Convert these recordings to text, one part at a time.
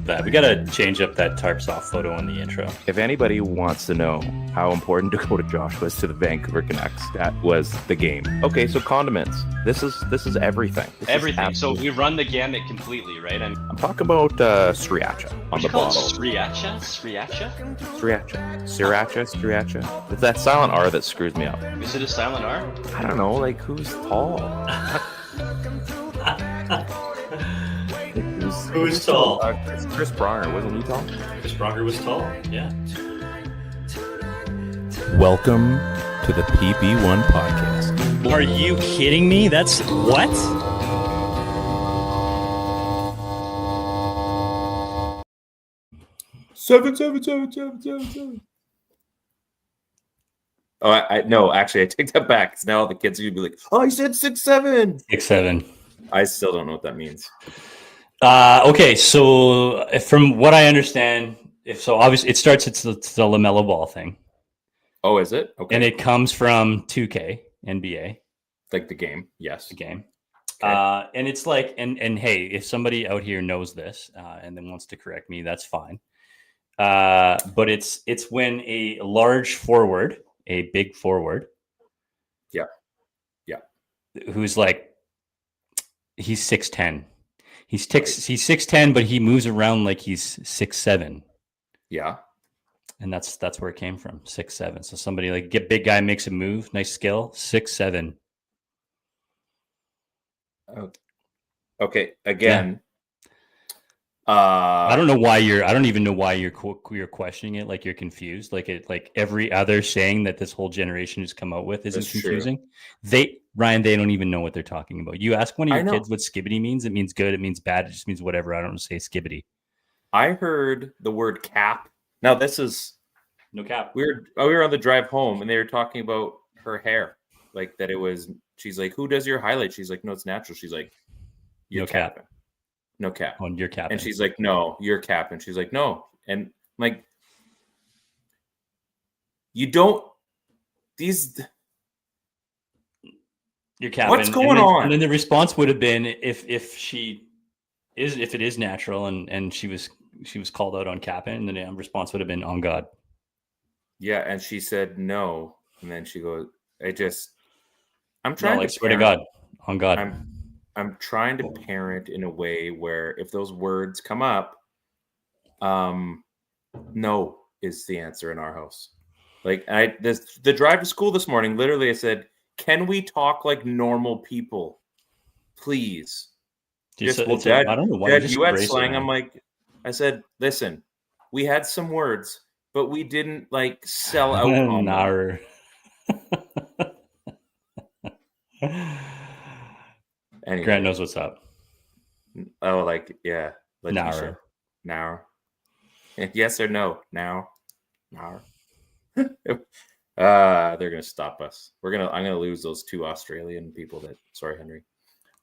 that. We got to change up that tarp soft photo in the intro. If anybody wants to know how important Dakota Josh was to the Vancouver Canucks, that was the game. Okay, so condiments. This is everything. Everything. So we run the gamut completely, right? I'm talking about sriracha on the bottle. Sriracha? Sriracha. It's that silent R that screws me up. Is it a silent R? I don't know, like who's tall? Who's tall? It's Chris Pronger, wasn't he tall? Chris Pronger was tall, yeah. Welcome to the PP1 Podcast. Are you kidding me? That's what? Seven. Oh, I no, actually, I take that back. Because now all the kids are gonna be like, "Oh, he said 6'7". 6'7". I still don't know what that means. Okay, so from what I understand, obviously it starts. It's the LaMelo Ball thing. Oh, is it? Okay. And it comes from 2K NBA, like the game. Yes, the game. Okay. And it's like, and hey, if somebody out here knows this and then wants to correct me, that's fine. But it's when a large forward, a big forward, yeah, who's like, he's 6'10". He's 6'10", but he moves around like he's 6'7". Yeah. And that's where it came from, 6'7". So somebody like big guy makes a move, nice skill, 6'7". Okay. Again, I don't even know why you're questioning it. Like you're confused. Like every other saying that this whole generation has come out with isn't confusing. True. Ryan, they don't even know what they're talking about. You ask one of your kids what skibbity means. It means good. It means bad. It just means whatever. I don't say skibbity. I heard the word cap. Now this is no cap. We were on the drive home and they were talking about her hair, like that it was. She's like, "Who does your highlight?" She's like, "No, it's natural." She's like, "You're capping." No cap. On your cap. And she's like, "No, you're capping." She's like, "No." And I'm like, you don't you're capping. What's going on? And then the response would have been if it is natural and she was called out on capping, and the response would have been on God. Yeah, and she said no. And then she goes, I'm trying to swear to God. On God. I'm trying to parent in a way where if those words come up, no is the answer in our house. Like the drive to school this morning, literally I said, "Can we talk like normal people, please?" Dad, I don't know why you had slang. I said, "Listen, we had some words, but we didn't like sell out on them." Anyway. Grant knows what's up. Oh, yeah. Now. Yes or no? Now. They're gonna stop us. I'm gonna lose those two Australian people sorry, Henry.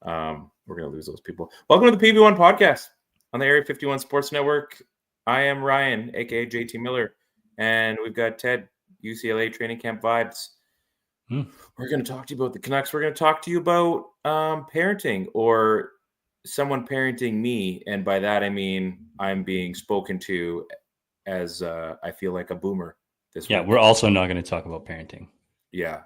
We're gonna lose those people. Welcome to the PP1 Podcast on the Area 51 Sports Network. I am Ryan, aka JT Miller, and we've got Ted, UCLA training camp vibes. We're going to talk to you about the Canucks. We're going to talk to you about parenting or someone parenting me. And by that, I mean I'm being spoken to as I feel like a boomer this week. Yeah, we're also not going to talk about parenting. Yeah.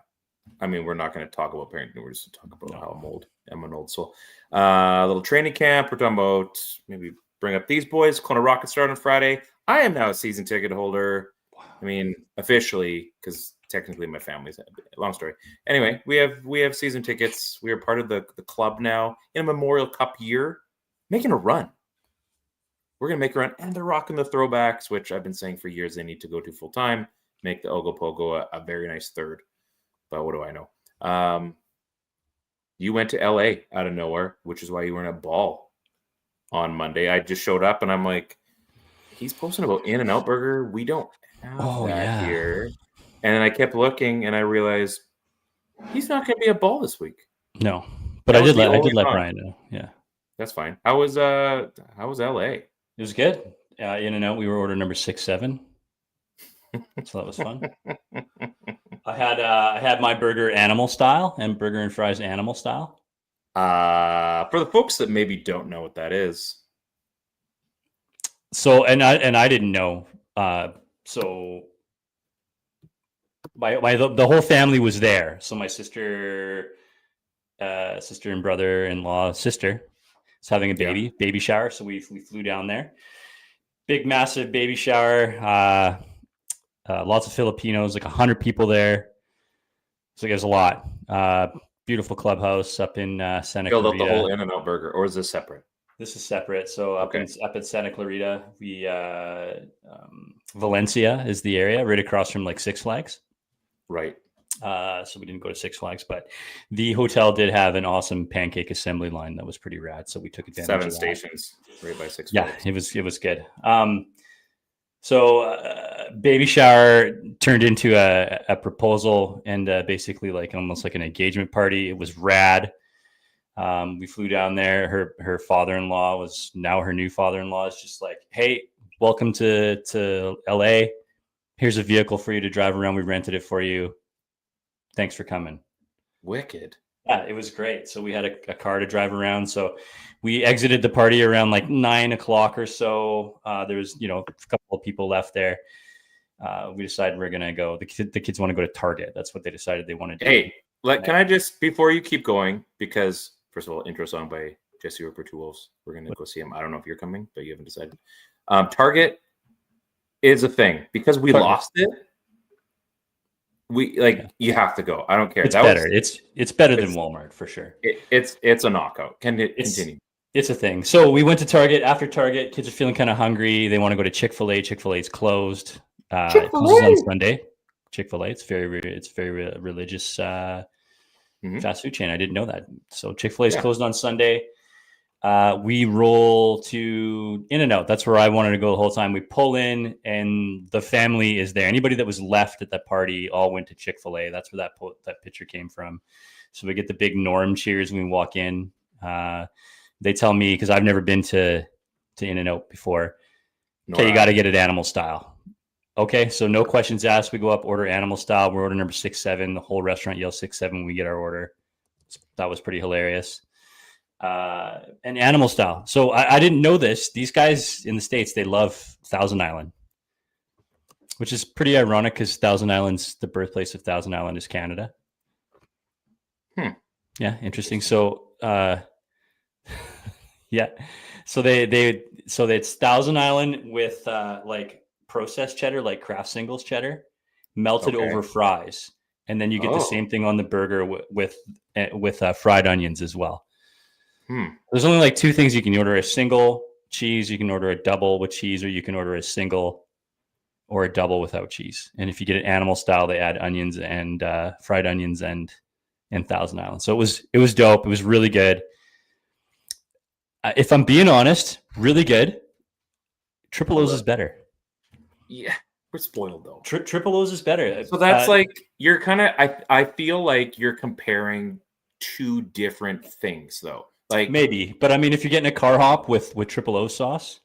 I mean, we're not going to talk about parenting. We're just going to talk about how I'm old. I'm an old soul. A little training camp. We're talking about maybe bring up these boys. Kelowna Rockets start on Friday. I am now a season ticket holder. I mean, officially, because technically my family's a long story. Anyway, we have season tickets. We are part of the club now in a Memorial Cup year, making a run. We're going to make a run, and they're rocking the throwbacks, which I've been saying for years they need to go to full time, make the Ogopogo a very nice third. But what do I know? You went to LA out of nowhere, which is why you were in a ball on Monday. I just showed up, and I'm like, he's posting about In-N-Out Burger. We don't have that here. And then I kept looking, and I realized he's not going to be at ball this week. No, but I did let Brian know. Yeah, that's fine. How was LA? It was good. In-N-Out, we were order number 6-7, so that was fun. I had my burger animal style and burger and fries animal style. For the folks that maybe don't know what that is, So I didn't know. So the whole family was there. So my sister and brother-in-law sister is having a baby shower. So we flew down there. Big, massive baby shower. Lots of Filipinos, like 100 people there. So there's a lot. Beautiful clubhouse up in Santa Filled Clarita. up the whole In-N-Out burger, or is this separate? This is separate. So up in Santa Clarita, we Valencia is the area right across from like Six Flags. Right. So we didn't go to Six Flags, but the hotel did have an awesome pancake assembly line that was pretty rad. So we took advantage 7 of that. stations right by Six Yeah, Flags. it was good. So baby shower turned into a proposal and basically like almost like an engagement party. It was rad. We flew down there. Her father-in-law was now her new father-in-law is just like, hey, welcome to LA. Here's a vehicle for you to drive around. We rented it for you. Thanks for coming. Wicked. Yeah, it was great. So we had a car to drive around. So we exited the party around like 9:00 or so. There was, a couple of people left there. We decided we're going to go. The kids want to go to Target. That's what they decided they want to do. Hey, can I just, before you keep going, because first of all, intro song by Jesse Ripper, Two Wolves. We're going to go see him. I don't know if you're coming, but you haven't decided. Target is a thing because we lost it. You have to go. I don't care. It's better. It's better than Walmart for sure. It's a knockout. Continue. It's a thing. So we went to Target. After Target, kids are feeling kind of hungry. They want to go to Chick-fil-A. Chick-fil-A is closed. It closes on Sunday. Chick-fil-A. It's very religious fast food chain. I didn't know that. So Chick-fil-A is closed on Sunday. We roll to In-N-Out. That's where I wanted to go the whole time. We pull in and the family is there. Anybody that was left at that party all went to Chick-fil-A. That's where that picture came from. So we get the big Norm cheers when we walk in. They tell me, because I've never been to In-N-Out before, okay, you got to get it animal style. Okay, so no questions asked. We go up, order animal style. We're order number 6-7. The whole restaurant yells 6-7 when we get our order. That was pretty hilarious. And animal style. So I didn't know this. These guys in the States, they love Thousand Island, which is pretty ironic because Thousand Island's the birthplace of Thousand Island is Canada. Yeah, interesting. So yeah. So it's Thousand Island with like processed cheddar, like Kraft Singles cheddar, melted over fries. And then you get the same thing on the burger with fried onions as well. There's only like 2 things you can order: a single cheese, you can order a double with cheese, or you can order a single or a double without cheese. And if you get it animal style, they add onions and fried onions and Thousand Island. So it was dope. It was really good. If I'm being honest, really good. Triple O's is better. Yeah, we're spoiled though. Triple O's is better. So that's like you're kind of. I feel like you're comparing 2 different things though. Like maybe, but I mean, if you're getting a car hop with Triple O sauce,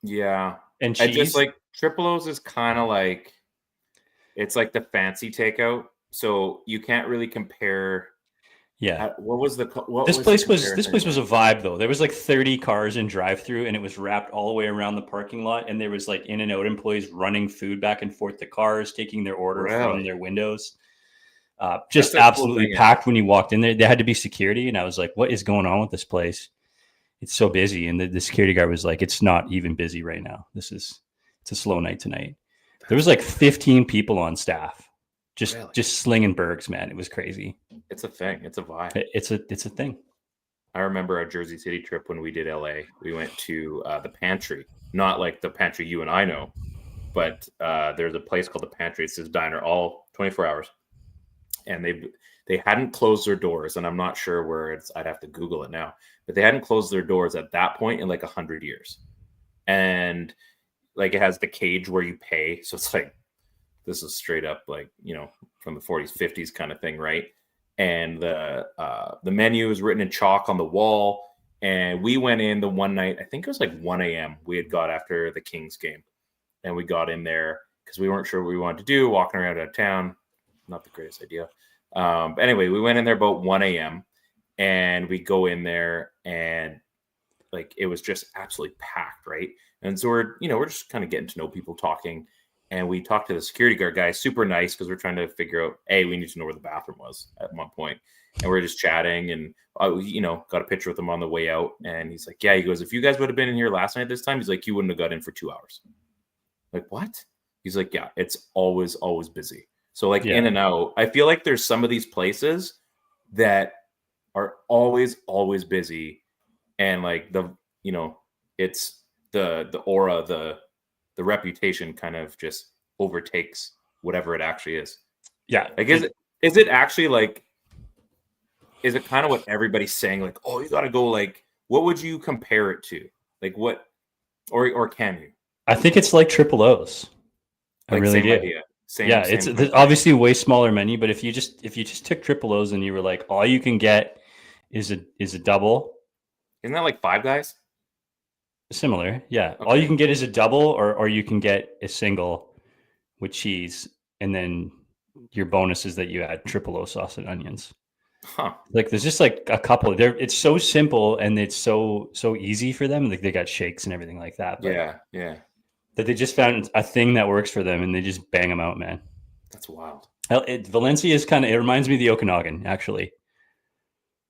and cheese, I just like Triple O's is kind of like it's like the fancy takeout, so you can't really compare. Yeah, this place was a vibe though. There was like 30 cars in drive-through, and it was wrapped all the way around the parking lot, and there was like In-N-Out employees running food back and forth to cars, taking their order from their windows. Just absolutely cool packed when you walked in there. There had to be security, and I was like, what is going on with this place? It's so busy. And the security guard was like, it's not even busy right now. It's a slow night tonight. There was like 15 people on staff just slinging burgers, man. It was crazy. It's a thing. It's a vibe. It's a thing. I remember our Jersey City trip when we did LA. We went to the Pantry, not like the Pantry you and I know, but there's a place called the Pantry. It's this diner all 24 hours. And they hadn't closed their doors, and I'm not sure where it's. I'd have to Google it now, but they hadn't closed their doors at that point in like 100 years. And like it has the cage where you pay, so it's like this is straight up like from the 40s, 50s kind of thing, right? And the menu is written in chalk on the wall. And we went in the one night. I think it was like 1 a.m. We had got after the Kings game, and we got in there because we weren't sure what we wanted to do. Walking around out of town. Not the greatest idea. But anyway, we went in there about 1 a.m. and we go in there and like it was just absolutely packed, right? And so we're just kind of getting to know people, talking, and we talked to the security guard guy, super nice, because we're trying to figure out, we need to know where the bathroom was at one point. And we're just chatting, and got a picture with him on the way out. And he's like, yeah, he goes, if you guys would have been in here last night this time, he's like, you wouldn't have got in for 2 hours. Like, what? He's like, yeah, it's always busy. So like in and out, I feel like there's some of these places that are always busy, and like it's the aura, the reputation kind of just overtakes whatever it actually is. Yeah. Like, is it actually like, is it kind of what everybody's saying? Like, oh, you got to go, like, what would you compare it to? Like what, or can you? I think it's like triple O's. I like, really same do. idea. Same it's obviously a way smaller menu, but if you just took triple O's and you were like, all you can get is a double. Isn't that like Five Guys? Similar, yeah. Okay. All you can get is a double, or you can get a single with cheese, and then your bonus is that you add triple O sauce and onions. Huh. Like there's just like a couple there. It's so simple and it's so easy for them. Like they got shakes and everything like that. But Yeah. that they just found a thing that works for them and they just bang them out, man. That's wild. Valencia is it reminds me of the Okanagan, actually.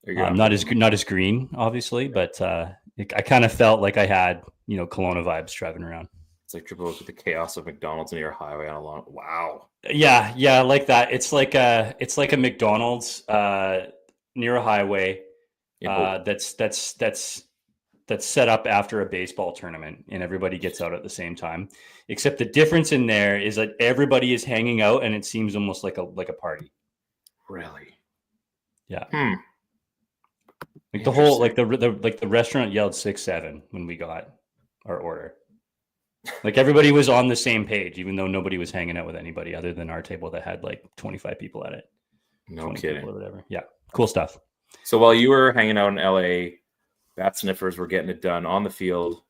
Not as green, obviously, but I kind of felt like I had, Kelowna vibes driving around. It's like triple with the chaos of McDonald's near a highway on a long. Wow. Yeah, like that. It's like a McDonald's near a highway that's set up after a baseball tournament, and everybody gets out at the same time. Except the difference in there is that everybody is hanging out, and it seems almost like a party. Really? Yeah. Like the whole the restaurant yelled 6-7 when we got our order. Like everybody was on the same page, even though nobody was hanging out with anybody other than our table that had like 25 people at it. No kidding. Or whatever. Yeah. Cool stuff. So while you were hanging out in LA, Bat Sniffers were getting it done on the field.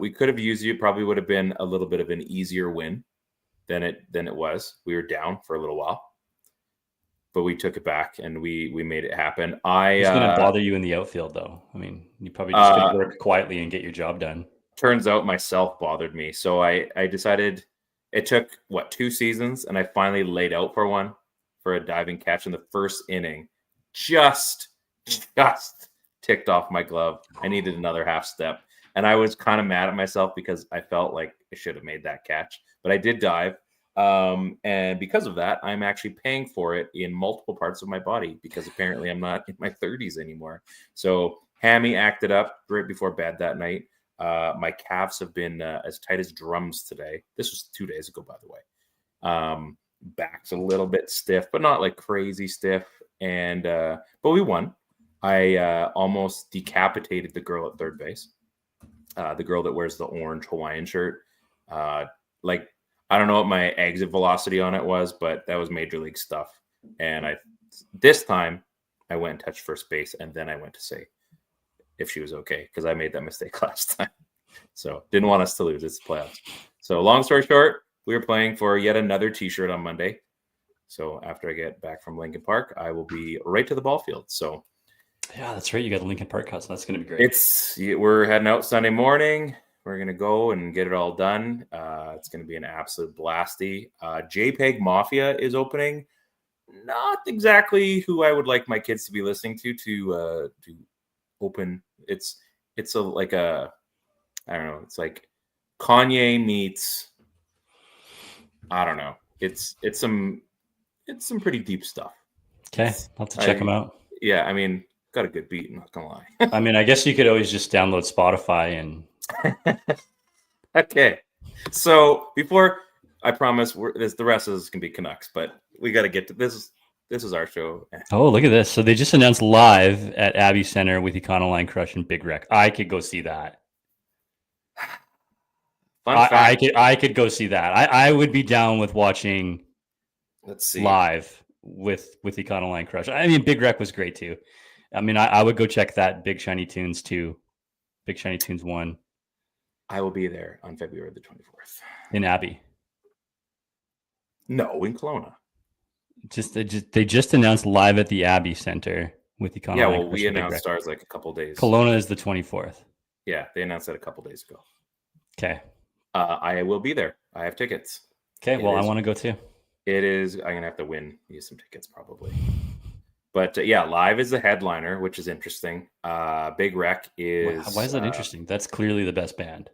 We could have used you. Probably would have been a little bit of an easier win than it was. We were down for a little while, but we took it back and we made it happen. It's going to bother you in the outfield, though. I mean, you probably just going to work quietly and get your job done. Turns out myself bothered me. So I decided, it took 2 seasons, and I finally laid out for a diving catch in the first inning. Just ticked off my glove. I needed another half step. And I was kind of mad at myself because I felt like I should have made that catch. But I did dive. And because of that, I'm actually paying for it in multiple parts of my body, because apparently I'm not in my 30s anymore. So hammy acted up right before bed that night. My calves have been as tight as drums today. This was 2 days ago, by the way. Back's a little bit stiff, but not like crazy stiff. And but we won. I almost decapitated the girl at third base. The girl that wears the orange Hawaiian shirt. I don't know what my exit velocity on it was, but that was major league stuff. And this time I went and touched first base, and then I went to say if she was okay, because I made that mistake last time. So didn't want us to lose. It's playoffs. So long story short, we were playing for yet another T-shirt on Monday. So after I get back from Lincoln Park, I will be right to the ball field. So yeah, that's right. You got the Lincoln Park Cup, so that's going to be great. We're heading out Sunday morning. We're going to go and get it all done. It's going to be an absolute blasty. JPEG Mafia is opening. Not exactly who I would like my kids to be listening to open. It's like I don't know. It's like Kanye meets, I don't know. It's some pretty deep stuff. Okay, I'll have to check them out. Yeah, I mean, got a good beat, I'm not gonna lie. I mean, I guess you could always just download Spotify and okay. So before, I promise the rest of this can be Canucks, but we got to get to this. This is our show. Oh, look at this. So they just announced live at Abbey Center with Econoline Crush and Big Wreck. I could go see that. I could go see that. I would be down with watching. Let's see. Live with Econoline Crush. I mean, Big Wreck was great too. I mean, I would go check that Big Shiny Tunes 2, Big Shiny Tunes 1. I will be there on February the 24th. In Abbey. No, in Kelowna. They just announced live at the Abbey Center with Econoline. Yeah, well, we announced ours like a couple days. Kelowna is the 24th. Yeah, they announced that a couple days ago. Okay. I will be there. I have tickets. Okay. Well, I want to go too. It is. I'm gonna have to win you some tickets probably. But yeah, Live is the headliner, which is interesting. Big Wreck is. Why is that interesting? That's clearly the best band.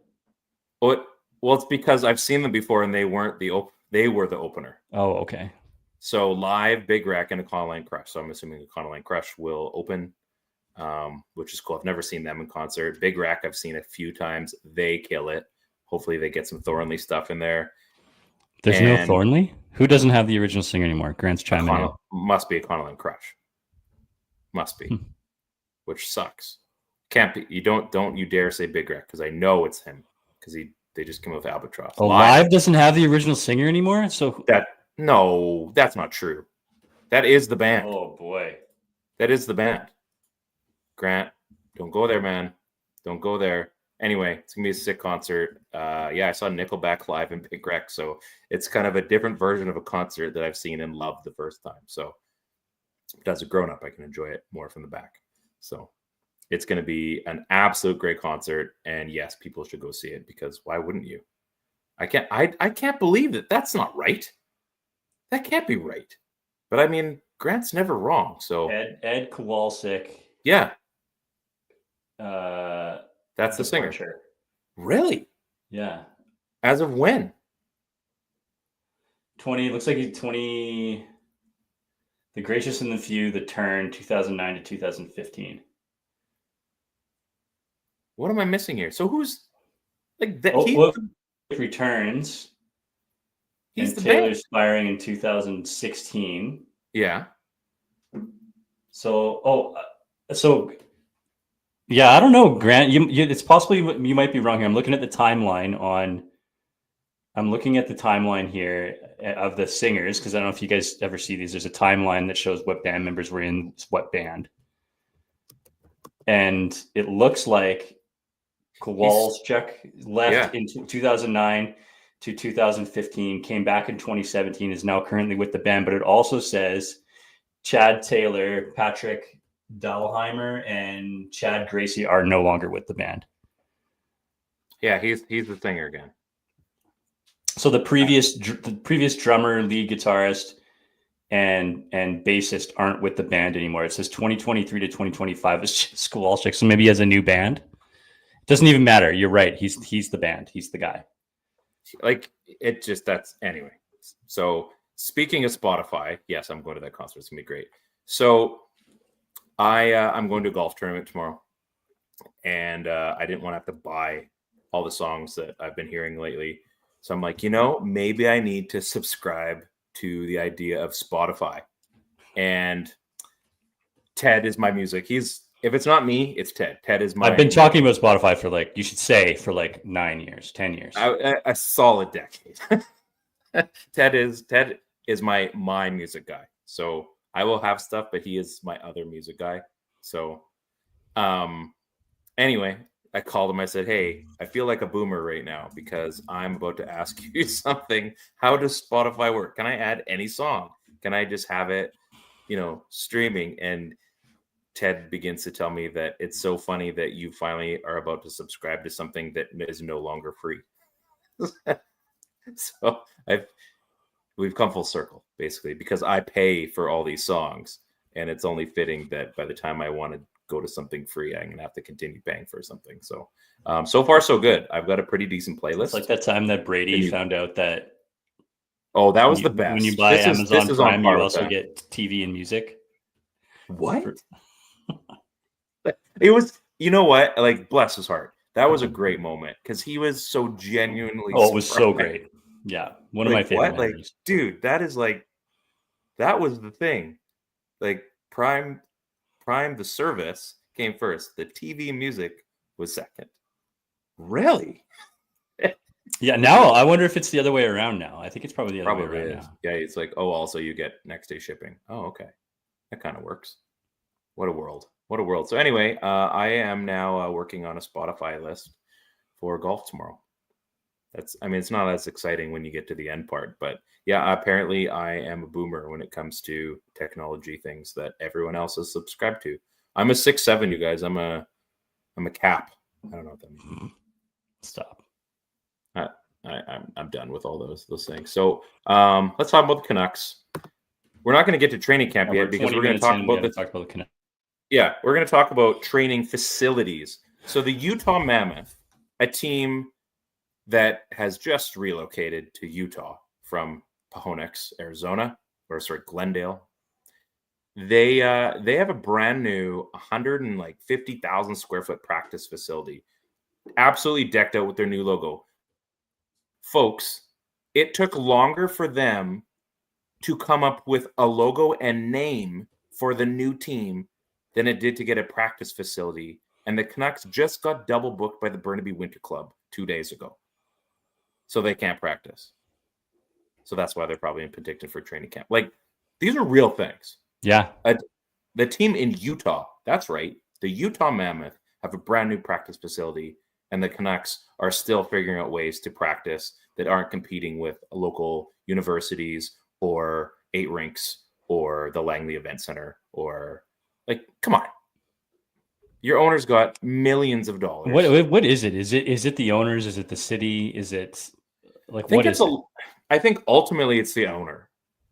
Well, it's because I've seen them before, and they weren't they were the opener. Oh, okay. So Live, Big Wreck, and Econoline Crush. So I'm assuming Econoline Crush will open, which is cool. I've never seen them in concert. Big Wreck, I've seen a few times. They kill it. Hopefully they get some Thornley stuff in there. There's no Thornley? Who doesn't have the original singer anymore? Grant's chiming in. Must be Econoline Crush. Must be. Which sucks. Can't be. You don't you dare say Big Wreck, because I know it's him, because they just came with Albatross. Oh, Live doesn't have the original singer anymore? So no, that's not true. That is the band. Oh boy. That is the band. Grant, don't go there, man. Don't go there. Anyway, it's gonna be a sick concert. Yeah, I saw Nickelback live in Big Wreck, so it's kind of a different version of a concert that I've seen and loved the first time. So as a grown-up, I can enjoy it more from the back. So it's going to be an absolute great concert, and yes, people should go see it, because why wouldn't you? I can't believe that. That's not right. That can't be right. But I mean, Grant's never wrong. So Ed Kowalczyk. Yeah. That's the singer. Really? Yeah. As of when? 20. Looks like he's 20. The Gracious and the Few, The Turn, 2009 to 2015. What am I missing here? So who's like that? Returns. He's and the Taylor's band. Firing in 2016. Yeah. So yeah, I don't know, Grant. It's possibly you might be wrong here. I'm looking at the timeline here of the singers, because I don't know if you guys ever see these. There's a timeline that shows what band members were in what band, and it looks like Kowalczyk left in 2009 to 2015, came back in 2017, is now currently with the band. But it also says Chad Taylor, Patrick Dahlheimer, and Chad Gracie are no longer with the band. Yeah, he's the singer again. So the previous drummer, lead guitarist, and bassist aren't with the band anymore. It says 2023 to 2025 is Kowalczyk, so maybe he has a new band. It doesn't even matter. You're right. He's the band. He's the guy. Like it just that's anyway. So speaking of Spotify, yes, I'm going to that concert. It's gonna be great. So I'm going to a golf tournament tomorrow, and I didn't want to have to buy all the songs that I've been hearing lately. So I'm like, maybe I need to subscribe to the idea of Spotify. And Ted is my music. If it's not me, it's Ted. Ted is my. I've been talking about Spotify for 9 years, 10 years. A solid decade. Ted is my music guy. So I will have stuff, but he is my other music guy. So, anyway, I called him. I said, "Hey, I feel like a boomer right now because I'm about to ask you something. How does Spotify work? Can I add any song? Can I just have it, streaming?" And Ted begins to tell me that it's so funny that you finally are about to subscribe to something that is no longer free. So we've come full circle, basically, because I pay for all these songs, and it's only fitting that by the time I want to go to something free, I'm gonna have to continue paying for something. So so far so good. I've got a pretty decent playlist. It's like that time that Brady found out that that was the best. When you buy Amazon Prime, you also get TV and music. What? It was, what? Like, bless his heart. That was a great moment because he was so genuinely. Oh, it was so great. Yeah, one of my favorite memories. Dude, that was the thing. Like Prime, the service came first. The TV and music was second. Really? Yeah. Now I wonder if it's the other way around. Now I think it's probably the other way around. Now. Yeah, it's like, also you get next day shipping. Oh, okay, that kind of works. What a world. What a world. So anyway, I am now working on a Spotify list for golf tomorrow. It's not as exciting when you get to the end part, but yeah, apparently I am a boomer when it comes to technology things that everyone else is subscribed to. I'm a 6'7", you guys. I'm a cap. I don't know what that means. Stop. I'm done with all those things. So let's talk about the Canucks. We're not going to get to training camp yet because we're going to talk about the Canucks. Yeah, we're going to talk about training facilities. So the Utah Mammoth, a team that has just relocated to Utah from Phoenix, Arizona, Glendale. They have a brand new 150,000 square foot practice facility, absolutely decked out with their new logo. Folks, it took longer for them to come up with a logo and name for the new team than it did to get a practice facility. And the Canucks just got double booked by the Burnaby Winter Club 2 days ago. So they can't practice. So that's why they're probably in Penticton for training camp. Like, these are real things. Yeah. The team in Utah, that's right. The Utah Mammoth have a brand new practice facility, and the Canucks are still figuring out ways to practice that aren't competing with local universities or 8 rinks or the Langley Event Center or, like, come on. Your owner's got millions of dollars. What is it? Is it the owners? Is it the city? Is it like what is it? I think ultimately it's the owner.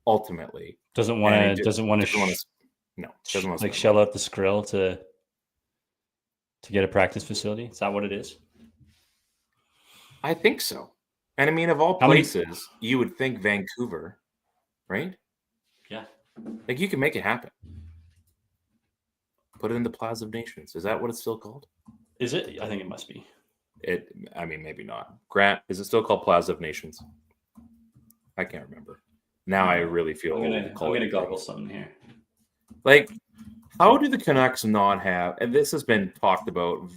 Ultimately, doesn't want to shell out the skrill to get a practice facility. Is that what it is? I think so. And I mean, of all places, you would think Vancouver, right? Yeah, like you can make it happen. Put it in the Plaza of Nations. Is that what it's still called? Is it? I think it must be. I mean, maybe not. Grant, is it still called Plaza of Nations? I can't remember. Now I really feel I'm gonna goggle something here. Like, how do the Canucks not have? And this has been talked about,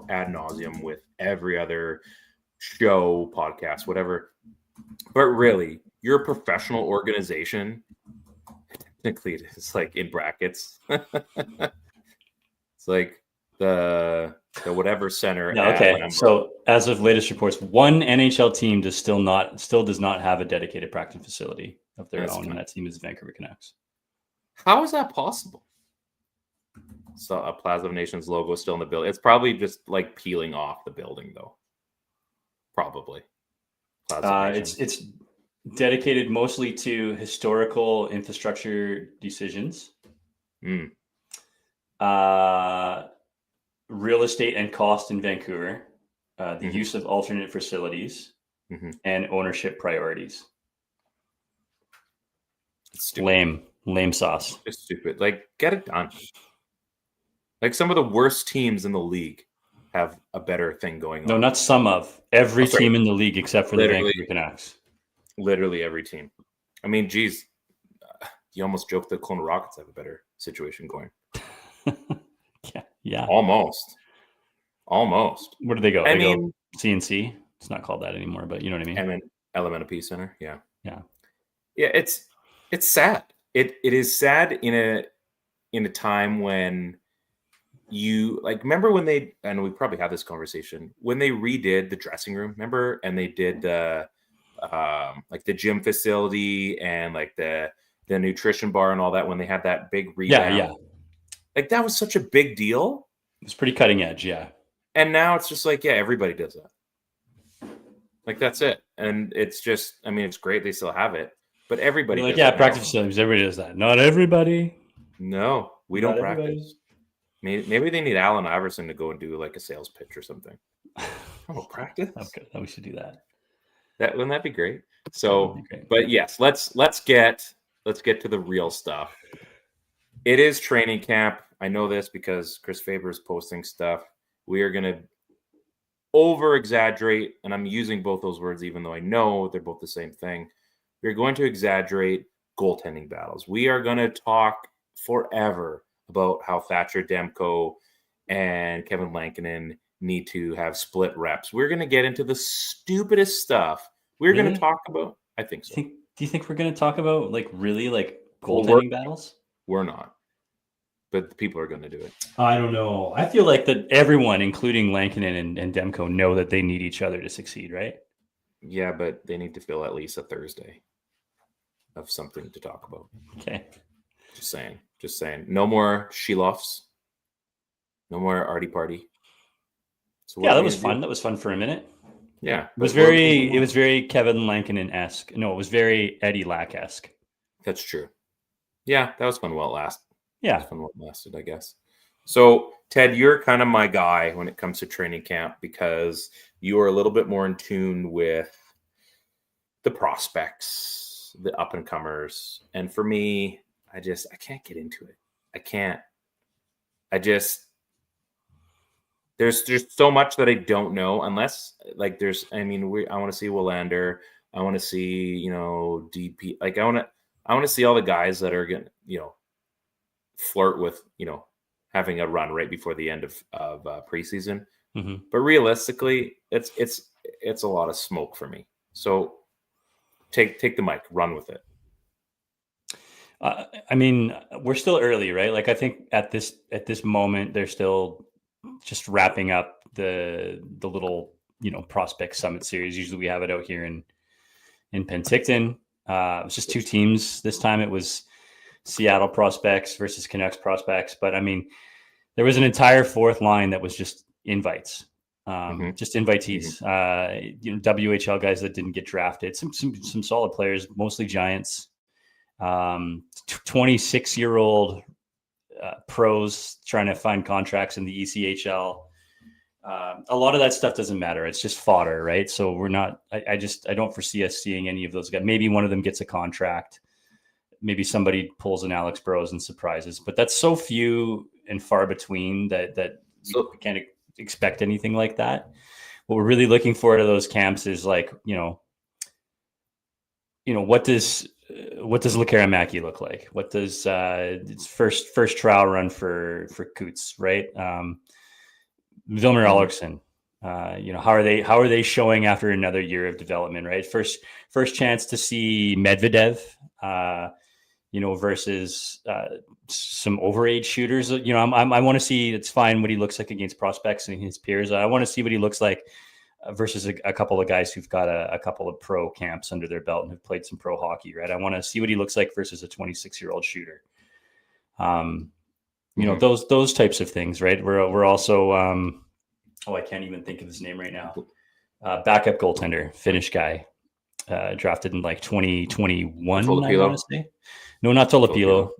ad nauseum with every other show, podcast, whatever. But really, you're a professional organization. Technically, it's like in brackets. It's like the whatever center. Yeah, okay. So as of latest reports, one NHL team still does not have a dedicated practice facility of their own, and that team is the Vancouver Canucks. How is that possible? So a Plaza of Nations logo still in the building. It's probably just like peeling off the building, though. Probably. It's dedicated mostly to historical infrastructure decisions. Real estate and cost in Vancouver, the use of alternate facilities, and ownership priorities. It's lame sauce. It's stupid. Like, get it done. Like, some of the worst teams in the league have a better thing going on. No, not some of. Every team in the league except for the Vancouver Canucks. Literally every team. I mean, geez, you almost joked the Kelowna Rockets have a better situation going. Yeah. Almost. Where do they go? I mean, go CNC. It's not called that anymore, but you know what I mean. Elementary Center. Yeah. Yeah. It's sad. It is sad in a time when you remember when they, and we probably had this conversation when they redid the dressing room. Remember, and they did the gym facility and like the nutrition bar and all that when they had that big revamp. Yeah. Like, that was such a big deal. It's pretty cutting edge, yeah. And now it's just like, yeah, everybody does that. Like, that's it. And it's just, I mean, it's great they still have it, but everybody does it practice facilities, everybody does that. Not everybody. No, we don't practice. Maybe they need Allen Iverson to go and do like a sales pitch or something. Oh, practice? Okay, we should do that. Wouldn't that be great? So, but yes, let's get to the real stuff. It is training camp. I know this because Chris Faber is posting stuff. We are going to over-exaggerate, and I'm using both those words even though I know they're both the same thing. We're going to exaggerate goaltending battles. We are going to talk forever about how Thatcher Demko and Kevin Lankinen need to have split reps. We're going to get into the stupidest stuff. We're going to talk about, I think so. Do you think we're going to talk about goaltending battles? We're not, but the people are going to do it. I don't know. I feel like that everyone, including Lankinen and Demko, know that they need each other to succeed, right? Yeah, but they need to fill at least a Thursday of something to talk about. Okay. Just saying. No more Shilofs. No more Artie Party. So yeah, that was fun. That was fun for a minute. Yeah, it was very Kevin Lankinen-esque. No, it was very Eddie Lack-esque. That's true. Yeah, that was fun while it lasted. Yeah, fun while it lasted, I guess. So, Ted, you're kind of my guy when it comes to training camp because you are a little bit more in tune with the prospects, the up and comers, and for me, I can't get into it. I can't. There's so much that I don't know unless like I want to see Willander. I want to see, DP. Like I want to see all the guys that are going to, flirt with, having a run right before the end of preseason. Mm-hmm. But realistically, it's a lot of smoke for me. So take the mic, run with it. We're still early, right? Like I think at this moment, they're still just wrapping up the little, prospect summit series. Usually we have it out here in Penticton. It was just two teams. This time it was Seattle prospects versus Canucks prospects. But there was an entire fourth line that was just invites, just invitees, WHL guys that didn't get drafted, some solid players, mostly Giants, 26-year-old pros trying to find contracts in the ECHL. A lot of that stuff doesn't matter. It's just fodder, right? So we're not, I don't foresee us seeing any of those guys. Maybe one of them gets a contract. Maybe somebody pulls an Alex Burrows and surprises, but that's so few and far between that we can't expect anything like that. What we're really looking for out of those camps is like, what does Lekaramäki look like? What does its first trial run for Coots, right? Vilmer Alriksson, how are they showing after another year of development, right? First chance to see Medvedev, versus some overage shooters. I want to see. It's fine what he looks like against prospects and his peers. I want to see what he looks like versus a couple of guys who've got a couple of pro camps under their belt and have played some pro hockey, right? I want to see what he looks like versus a 26-year-old shooter. Those types of things, right? We're also, I can't even think of his name right now. Backup goaltender, Finnish guy, drafted in like 2021. I want to say. No, not Tolopilo.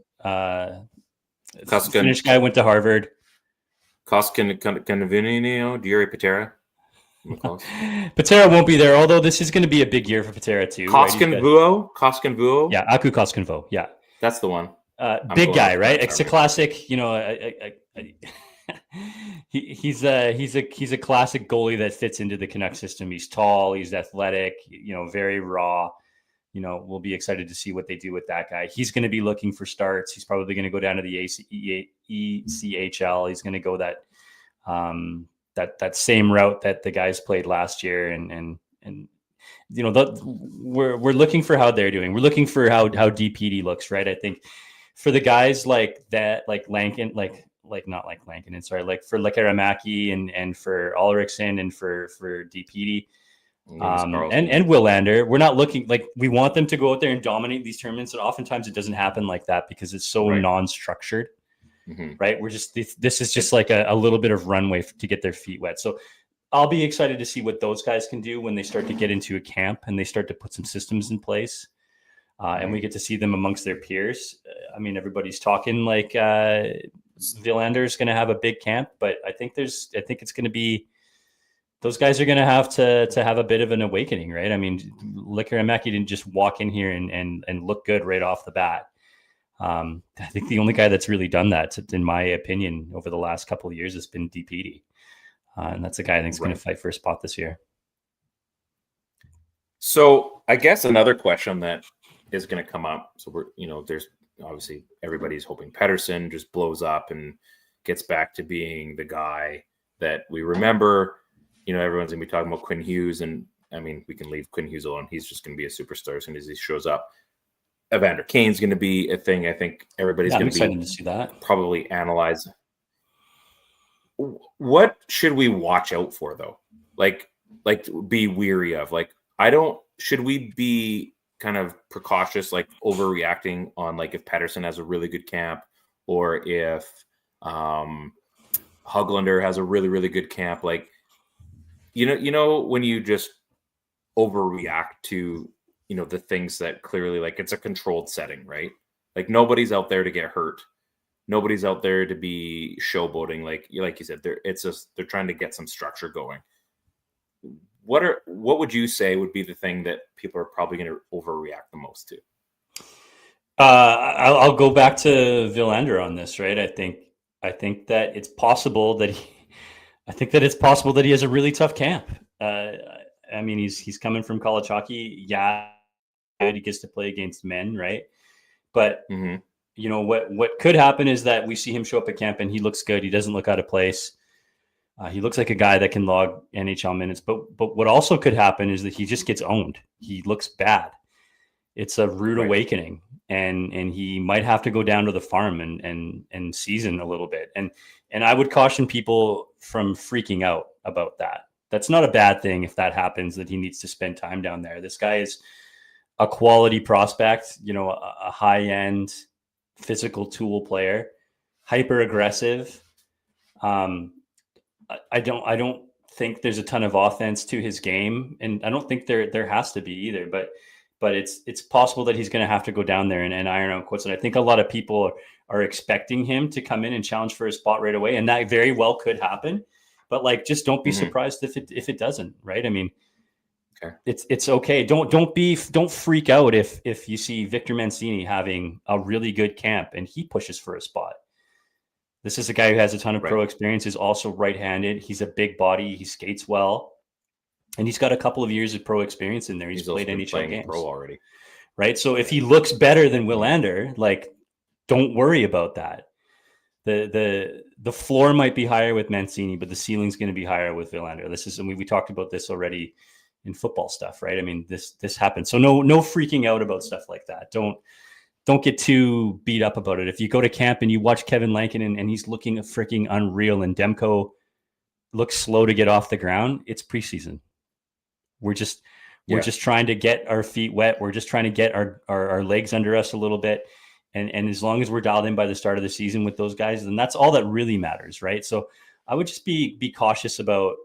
Finnish guy went to Harvard. Koskinen, Diori Patera. Patera won't be there, although this is going to be a big year for Patera too. Koskenvuo. Yeah, Aku Koskenvuo. Yeah, that's the one. Big guy, right? It's a classic. He's a classic goalie that fits into the Canucks system. He's tall. He's athletic. Very raw. We'll be excited to see what they do with that guy. He's going to be looking for starts. He's probably going to go down to the ECHL. He's going to go that same route that the guys played last year. And we're looking for how they're doing. We're looking for how DPD looks, right? I think for the guys like that, like Lankin, like not like Lankinen, sorry, like for Lekaramäki and for Alriksson and for DPD. And Willander, we're not looking like we want them to go out there and dominate these tournaments, and oftentimes it doesn't happen like that because it's so non-structured, right? We're just this is just like a little bit of runway to get their feet wet. So I'll be excited to see what those guys can do when they start to get into a camp and they start to put some systems in place, and we get to see them amongst their peers. Everybody's talking like Villander's going to have a big camp, but I think it's going to be. Those guys are going to have a bit of an awakening, right? Lekaramäki didn't just walk in here and look good right off the bat. I think the only guy that's really done that, in my opinion, over the last couple of years has been DPD. And that's a guy I think is going to fight for a spot this year. So I guess another question that is going to come up. So there's obviously everybody's hoping Pettersson just blows up and gets back to being the guy that we remember. Everyone's going to be talking about Quinn Hughes, and we can leave Quinn Hughes alone. He's just going to be a superstar as soon as he shows up. Evander Kane's going to be a thing. I think everybody's going to be to see that. Probably analyze. What should we watch out for, though? Like be weary of? Should we be kind of precautious, like overreacting on if Pettersson has a really good camp, or if Höglander has a really, really good camp? you know when you just overreact to, the things that clearly, like, it's a controlled setting, right? Like, nobody's out there to get hurt. Nobody's out there to be showboating. Like you said, they're trying to get some structure going. What would you say would be the thing that people are probably going to overreact the most to? I'll go back to Villander on this, right? I think that it's possible that he has a really tough camp. I mean, he's coming from college hockey. Yeah, he gets to play against men, right? But what could happen is that we see him show up at camp and he looks good. He doesn't look out of place. He looks like a guy that can log NHL minutes. But what also could happen is that he just gets owned. He looks bad. It's a rude awakening, and he might have to go down to the farm and season a little bit. And I would caution people from freaking out about that. That's not a bad thing if that happens, that he needs to spend time down there. This guy is a quality prospect, a high-end physical tool player, hyper aggressive. I don't think there's a ton of offense to his game, and I don't think there has to be either. But it's possible that he's going to have to go down there and iron out quotes. And I think a lot of people are expecting him to come in and challenge for a spot right away, and that very well could happen. But like, just don't be surprised if it doesn't, right? I mean, it's okay. Don't freak out if you see Victor Mancini having a really good camp and he pushes for a spot. This is a guy who has a ton of pro experience, is also right-handed. He's a big body. He skates well. And he's got a couple of years of pro experience in there. He's played NHL games pro already. Right? So if he looks better than Willander, like, don't worry about that. The floor might be higher with Mancini, but the ceiling's going to be higher with Willander. And we talked about this already in football stuff, right? I mean, this happens. So no freaking out about stuff like that. Don't get too beat up about it. If you go to camp and you watch Kevin Lankinen and he's looking freaking unreal and Demko looks slow to get off the ground, it's preseason. We're just trying to get our feet wet. We're just trying to get our legs under us a little bit. And as long as we're dialed in by the start of the season with those guys, then that's all that really matters, right? So I would just be cautious about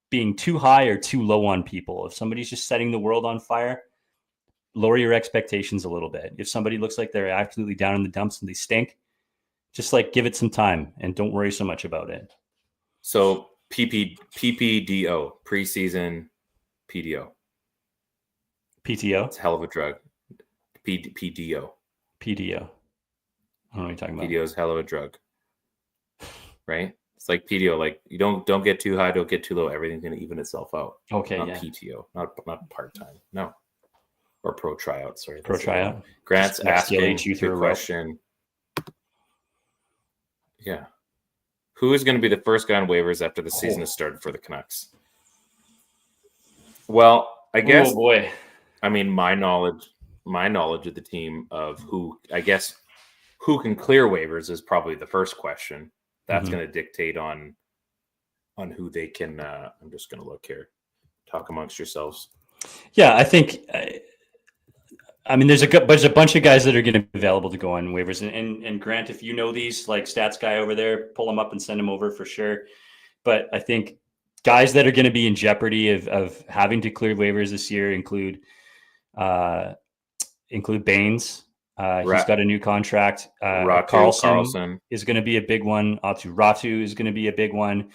being too high or too low on people. If somebody's just setting the world on fire, lower your expectations a little bit. If somebody looks like they're absolutely down in the dumps and they stink, just like give it some time and don't worry so much about it. So PPDO, preseason PDO. PTO? It's a hell of a drug. PDO. PDO. I don't know what you're talking about. PDO is hell of a drug. Right? It's like PDO, like you don't get too high, don't get too low. Everything's going to even itself out. Okay, not yeah. PTO, not part-time. No. Or pro tryout, sorry. Pro tryout. Grant's asking you through a question. Yeah. Who is going to be the first guy on waivers after the season has started for the Canucks? Well, I guess. Oh boy. I mean, my knowledge of the team of who can clear waivers is probably the first question. That's going to dictate on who they can. I'm just going to look here. Talk amongst yourselves. Yeah, I think. I mean, there's a bunch of guys that are going to be available to go on waivers. And Grant, if you know these, like stats guy over there, pull them up and send them over for sure. But I think guys that are going to be in jeopardy of having to clear waivers this year include Baines. He's got a new contract. Carlson is going to be a big one. Ratu is going to be a big one.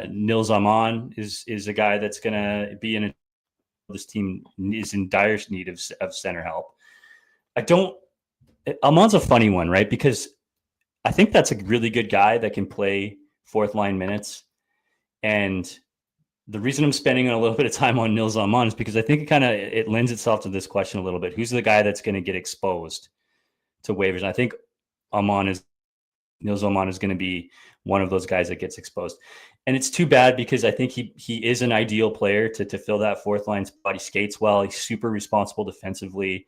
Nils Aman is a guy that's going to be in this team is in dire need of center help. Aman's a funny one, right? Because I think that's a really good guy that can play fourth line minutes. And the reason I'm spending a little bit of time on Nils Aman is because I think it lends itself to this question a little bit. Who's the guy that's going to get exposed to waivers? And I think Nils Aman is going to be one of those guys that gets exposed. And it's too bad because I think he is an ideal player to fill that fourth line spot. He skates well. He's super responsible defensively.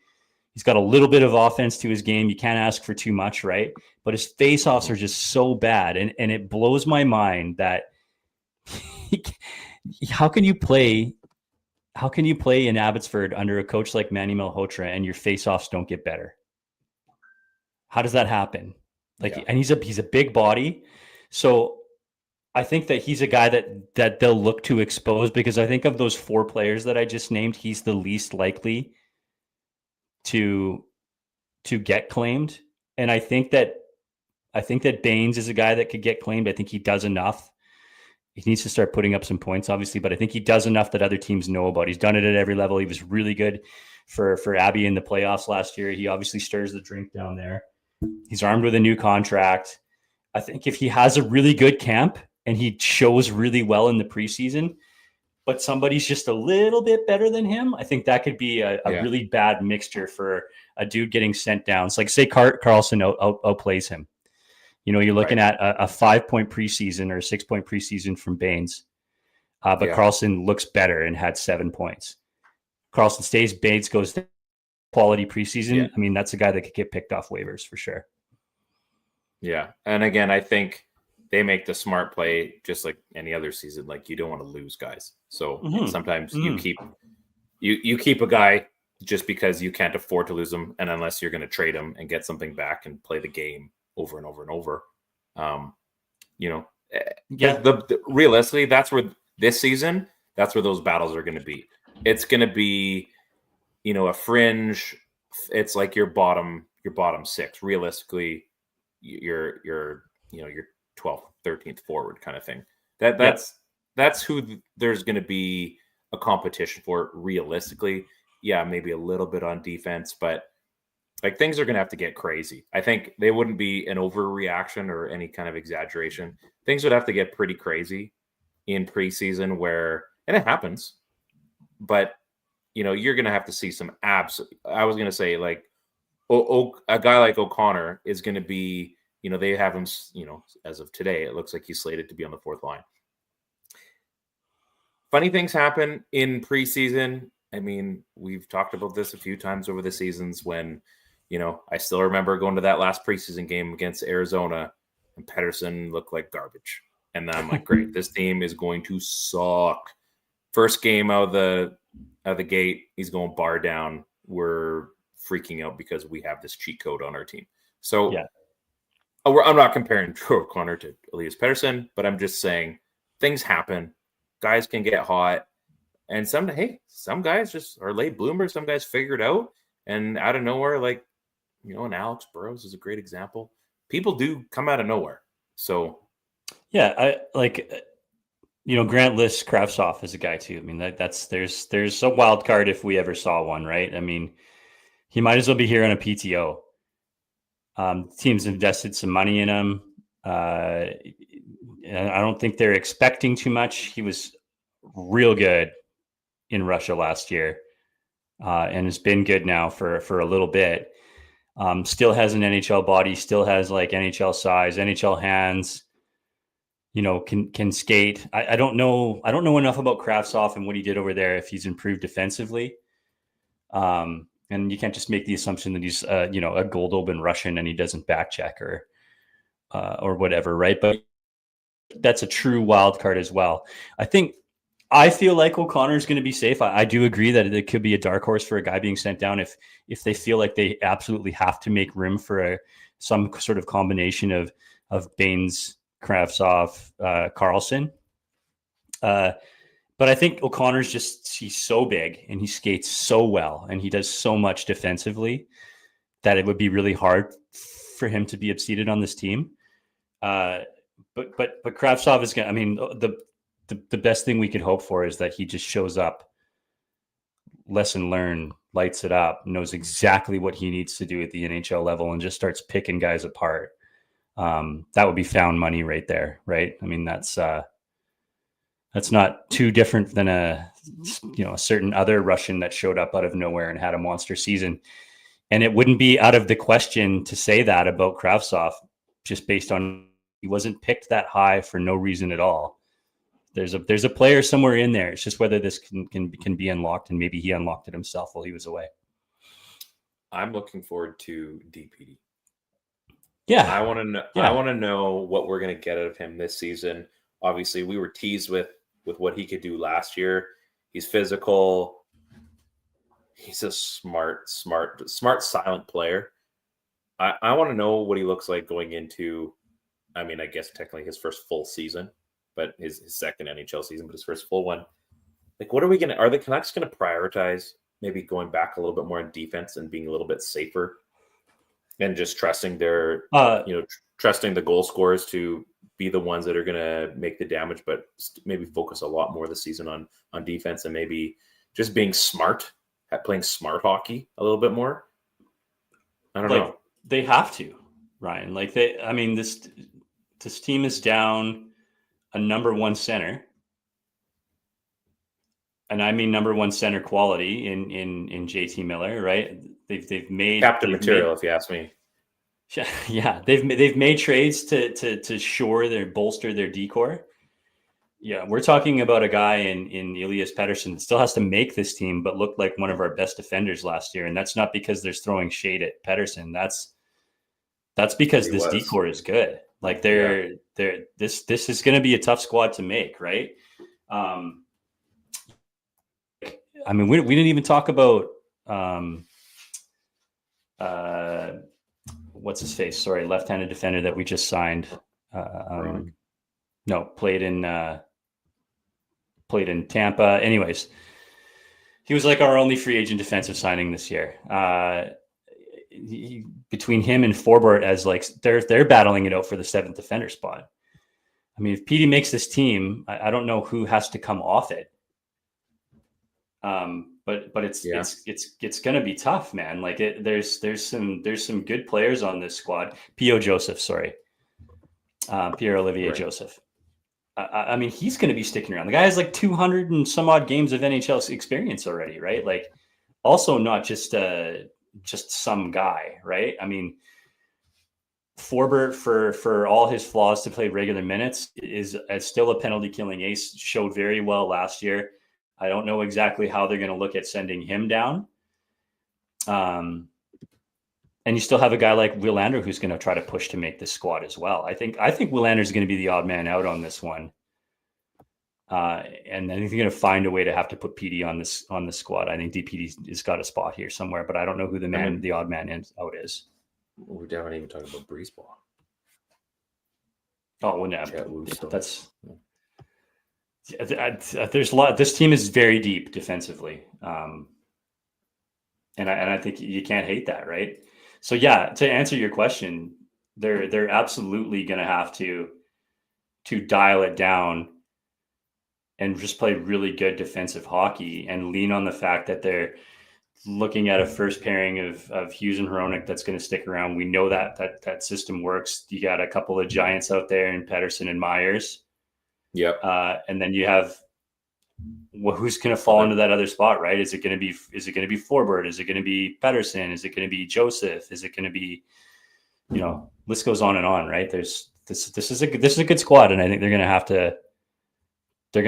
He's got a little bit of offense to his game. You can't ask for too much, right? But his faceoffs are just so bad. And it blows my mind that how can you play in Abbotsford under a coach like Manny Malhotra and your faceoffs don't get better? How does that happen? And he's a big body. So I think that he's a guy that they'll look to expose, because I think of those 4 players that I just named, he's the least likely to get claimed. And I think that Baines is a guy that could get claimed. I think he does enough. He needs to start putting up some points, obviously, but I think he does enough that other teams know about. He's done it at every level. He was really good for Abby in the playoffs last year. He obviously stirs the drink down there. He's armed with a new contract. I think if he has a really good camp and he shows really well in the preseason, but somebody's just a little bit better than him, I think that could be a really bad mixture for a dude getting sent down. It's like, say Carlson outplays him. You know, you're looking at a 5-point preseason or a 6-point preseason from Baines, but Carlson looks better and had 7 points. Carlson stays, Baines goes to quality preseason. Yeah. I mean, that's a guy that could get picked off waivers for sure. Yeah. And again, I think they make the smart play just like any other season. Like, you don't want to lose guys. So sometimes you keep a guy just because you can't afford to lose him. And unless you're going to trade him and get something back and play the game over and over and over, realistically, that's where this season, that's where those battles are going to be. It's going to be, a fringe. It's like your bottom 6. Realistically, your 12th, 13th forward kind of thing. That's who there's going to be a competition for realistically. Yeah, maybe a little bit on defense, but like, things are going to have to get crazy. I think they wouldn't be an overreaction or any kind of exaggeration. Things would have to get pretty crazy in preseason and it happens, but you're going to have to see some abs. I was going to say, like, a guy like O'Connor is going to be, they have him, as of today, it looks like he's slated to be on the 4th line. Funny things happen in preseason. I mean, we've talked about this a few times over the seasons when, I still remember going to that last preseason game against Arizona and Pettersson looked like garbage. And then I'm like, great, this team is going to suck. First game out of the gate, he's going bar down. We're freaking out because we have this cheat code on our team. So I'm not comparing Drew O'Connor to Elias Pettersson, but I'm just saying things happen. Guys can get hot. And some guys just are late bloomers. Some guys figure it out. And out of nowhere, like, and Alex Burrows is a great example. People do come out of nowhere. So, yeah, I like, Grant lists Kravtsov as a guy too. I mean, there's a wild card if we ever saw one, right? I mean, he might as well be here on a PTO. Teams invested some money in him. I don't think they're expecting too much. He was real good in Russia last year, and has been good now for a little bit. Still has an NHL body, still has like NHL size, NHL hands, can skate. I don't know enough about Kravtsov and what he did over there, if he's improved defensively. And you can't just make the assumption that he's a Goldobin Russian and he doesn't back check or whatever, right? But that's a true wild card as well. I feel like O'Connor is going to be safe. I do agree that it could be a dark horse for a guy being sent down if they feel like they absolutely have to make room for some sort of combination of Baines, Kravtsov, Carlson. But I think O'Connor's he's so big and he skates so well and he does so much defensively that it would be really hard for him to be upseated on this team. But Kravtsov is going to, I mean, the best thing we could hope for is that he just shows up, lesson learned, lights it up, knows exactly what he needs to do at the NHL level and just starts picking guys apart. That would be found money right there, right? I mean, that's not too different than a certain other Russian that showed up out of nowhere and had a monster season. And it wouldn't be out of the question to say that about Kravtsov, just based on he wasn't picked that high for no reason at all. There's a player somewhere in there. It's just whether this can be unlocked, and maybe he unlocked it himself while he was away. I'm looking forward to DPD. Yeah, I want to know. Yeah. I want to know what we're going to get out of him this season. Obviously, we were teased with what he could do last year. He's physical. He's a smart, silent player. I want to know what he looks like going into, I mean, I guess technically his first full season. but his second NHL season, but his first full one. Like, are the Canucks going to prioritize maybe going back a little bit more in defense and being a little bit safer and just trusting trusting the goal scorers to be the ones that are going to make the damage, but maybe focus a lot more this season on defense and maybe just being smart at playing smart hockey a little bit more? I don't know. They have to, Ryan. This team is down a number one center. And I mean number one center quality in JT Miller, right? They've made captain material, if you ask me. Yeah, they've made trades to bolster their decor. Yeah, we're talking about a guy in Elias Pettersson that still has to make this team, but looked like one of our best defenders last year. And that's not because they're throwing shade at Pettersson. That's because this decor is good. Like this is going to be a tough squad to make, right? We didn't even talk about what's his face? Sorry, left-handed defender that we just signed. Played in Tampa. Anyways, he was like our only free agent defensive signing this year. Between him and Forbort, as like they're battling it out for the seventh defender spot. I mean, if PD makes this team, I don't know who has to come off it. But it's going to be tough, man. Like there's some good players on this squad. Pierre-Olivier Joseph. I mean, he's going to be sticking around. The guy has like 200 and some odd games of NHL experience already, right? Like, also not just some guy, right? I mean, Forbort, for all his flaws to play regular minutes, is still a penalty killing ace. Showed very well last year. I don't know exactly how they're going to look at sending him down. And you still have a guy like Willander who's going to try to push to make this squad as well. I think Willander is going to be the odd man out on this one. And I think they're going to find a way to have to put PD on this squad. I think DPD has got a spot here somewhere, but I don't know who the odd man out is. We haven't even talked about Breeze Ball. Oh, well, no, that's. There's a lot. This team is very deep defensively, and I think you can't hate that, right? So yeah, to answer your question, they're absolutely going to have to dial it down and just play really good defensive hockey and lean on the fact that they're looking at a first pairing of Hughes and Hronek that's going to stick around. We know that system works. You got a couple of giants out there in Pettersson and Myers. Yep. And then you have who's going to fall into that other spot, right? Is it going to be Forbort? Is it going to be Pettersson? Is it going to be Joseph? Is it going to be, list goes on and on, right? This is a good squad, and I think they're going to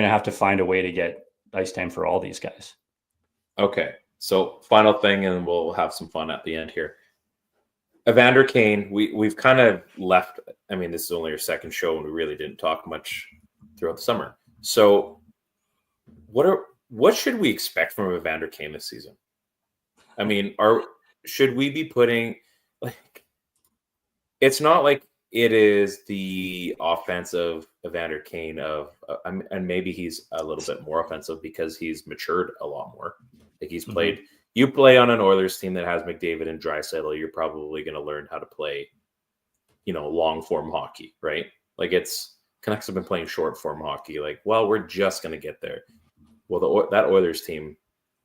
have to find a way to get ice time for all these guys. Okay. So final thing, and we'll have some fun at the end here. Evander Kane, we've kind of left. I mean, this is only our second show, and we really didn't talk much throughout the summer. So what should we expect from Evander Kane this season? I mean, should we be putting, like, it's not like it is the offensive Evander Kane and maybe he's a little bit more offensive because he's matured a lot more. Like he's played, you play on an Oilers team that has McDavid and Draisaitl, you're probably going to learn how to play, long form hockey, right? Like Canucks have been playing short form hockey. Like, well, we're just going to get there. Well, that Oilers team